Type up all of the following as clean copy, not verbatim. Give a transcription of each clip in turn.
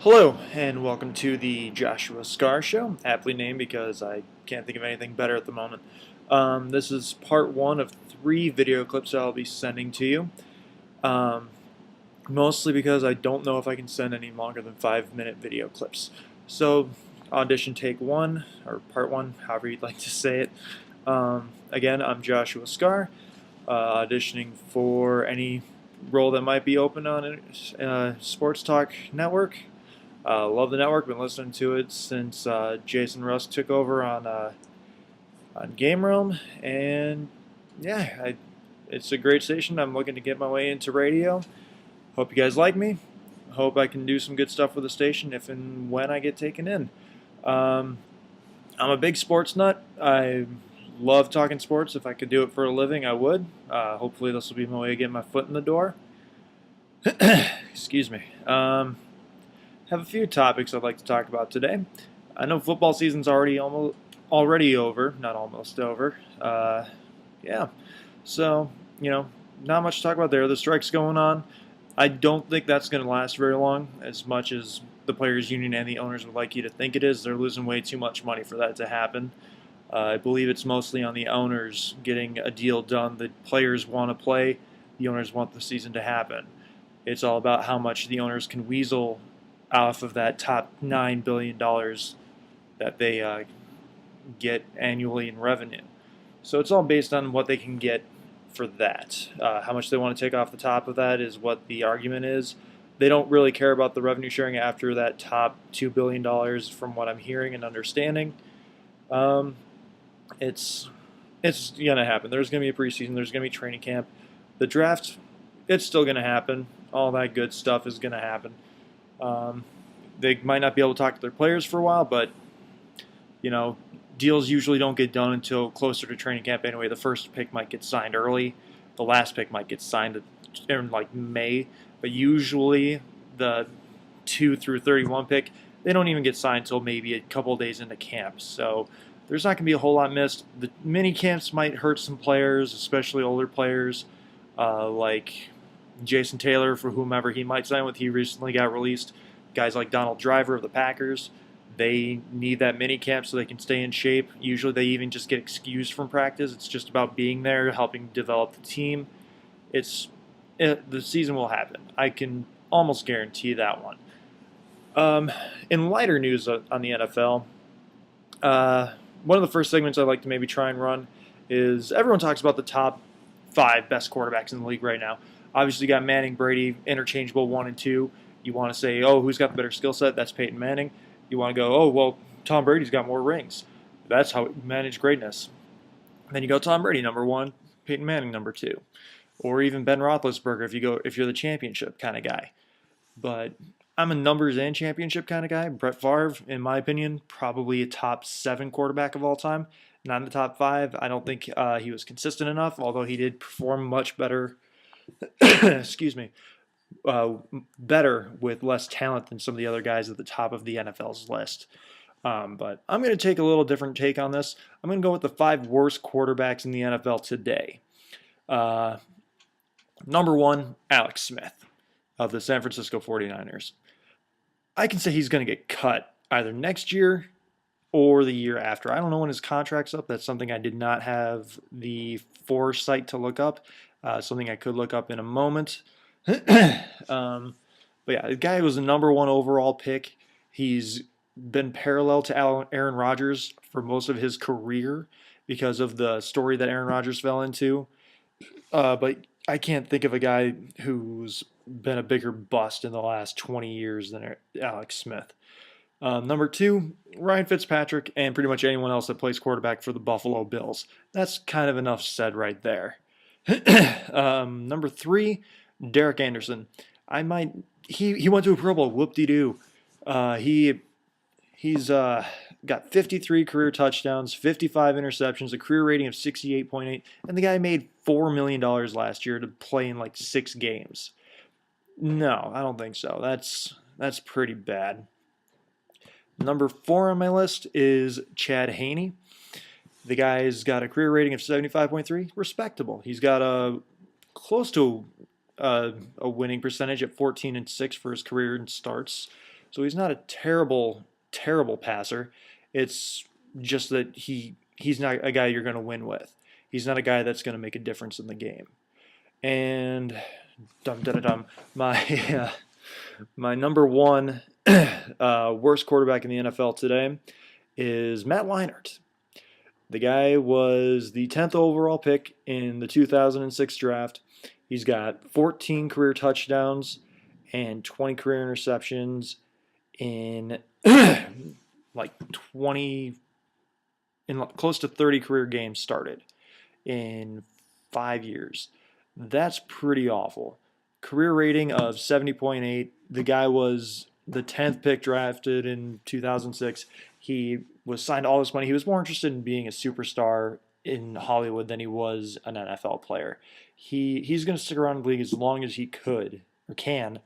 Hello, and welcome to the Joshua Scar Show, aptly named because I can't think of anything better at the moment. This is part one of 3 video clips I'll be sending to you, um, mostly because I don't know if I can send any longer than 5-minute video clips. So, audition take one, or part one, however you'd like to say it. Again, I'm Joshua Scar, auditioning for any role that might be open on Sports Talk Network. Love the network. Been listening to it since Jason Rusk took over on Game Realm, and yeah, it's a great station. I'm looking to get my way into radio. Hope you guys like me. Hope I can do some good stuff with the station if and when I get taken in. Um, I'm a big sports nut. I love talking sports. If I could do it for a living, I would. Hopefully, this will be my way to get my foot in the door. Excuse me. Have a few topics I'd like to talk about today. I know football season's already over, not almost over. Yeah, so not much to talk about there. The strike's going on. I don't think that's going to last very long, as much as the players' union and the owners would like you to think it is. They're losing way too much money for that to happen. I believe it's mostly on the owners getting a deal done. The players want to play. The owners want the season to happen. It's all about how much the owners can weasel off of that top $9 billion that they get annually in revenue. So it's all based on what they can get for that. How much they want to take off the top of that is what the argument is. They don't really care about the revenue sharing after that top $2 billion, from what I'm hearing and understanding. It's gonna happen. There's gonna be a preseason. There's gonna be training camp. The draft, it's still gonna happen. All that good stuff is gonna happen. They might not be able to talk to their players for a while, but deals usually don't get done until closer to training camp anyway. The first pick might get signed early. The last pick might get signed in like May, but usually the 2 through 31 pick, they don't even get signed until maybe a couple of days into camp. So there's not going to be a whole lot missed. The mini camps might hurt some players, especially older players, like Jason Taylor, for whomever he might sign with. He recently got released. Guys like Donald Driver of the Packers, they need that mini camp so they can stay in shape. Usually they even just get excused from practice. It's just about being there, helping develop the team. The season will happen. I can almost guarantee that one. In lighter news on the NFL, one of the first segments I'd like to maybe try and run is everyone talks about the top 5 best quarterbacks in the league right now. Obviously, you got Manning, Brady, interchangeable 1 and 2. You want to say, oh, who's got the better skill set? That's Peyton Manning. You want to go, oh, well, Tom Brady's got more rings. That's how you manage greatness. Then you go Tom Brady, number 1, Peyton Manning, number 2. Or even Ben Roethlisberger if you're the championship kind of guy. But I'm a numbers and championship kind of guy. Brett Favre, in my opinion, probably a top 7 quarterback of all time. Not in the top 5. I don't think he was consistent enough, although he did perform much better. Excuse me. Better with less talent than some of the other guys at the top of the NFL's list. But I'm going to take a little different take on this. I'm going to go with the 5 worst quarterbacks in the NFL today. Number 1, Alex Smith of the San Francisco 49ers. I can say he's going to get cut either next year or the year after. I don't know when his contract's up. That's something I did not have the foresight to look up. Something I could look up in a moment. But yeah, the guy was the number 1 overall pick. He's been parallel to Aaron Rodgers for most of his career because of the story that Aaron Rodgers fell into. But I can't think of a guy who's been a bigger bust in the last 20 years than Alex Smith. Number 2, Ryan Fitzpatrick, and pretty much anyone else that plays quarterback for the Buffalo Bills. That's kind of enough said right there. Number 3, Derek Anderson. He went to a Pro Bowl. Whoop-de-doo. He's got 53 career touchdowns, 55 interceptions, a career rating of 68.8, and the guy made $4 million last year to play in like 6 games. No, I don't think so. That's pretty bad. Number 4 on my list is Chad Haney. The guy's got a career rating of 75.3, respectable. He's got a close to a winning percentage at 14-6 for his career and starts. So he's not a terrible passer. It's just that he's not a guy you're going to win with. He's not a guy that's going to make a difference in the game. And my my number one worst quarterback in the NFL today is Matt Leinart. The guy was the 10th overall pick in the 2006 draft. He's got 14 career touchdowns and 20 career interceptions in like 20 in close to 30 career games started in 5 years. That's pretty awful. Career rating of 70.8. The guy was the 10th pick drafted in 2006. He was signed all this money. He was more interested in being a superstar in Hollywood than he was an NFL player. He's going to stick around in the league as long as he could or can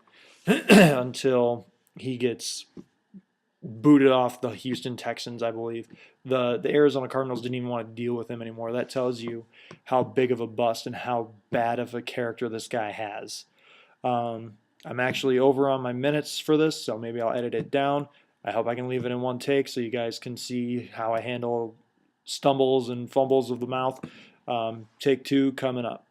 until he gets booted off the Houston Texans, I believe. The Arizona Cardinals didn't even want to deal with him anymore. That tells you how big of a bust and how bad of a character this guy has. I'm actually over on my minutes for this, so maybe I'll edit it down. I hope I can leave it in one take so you guys can see how I handle stumbles and fumbles of the mouth. Take 2 coming up.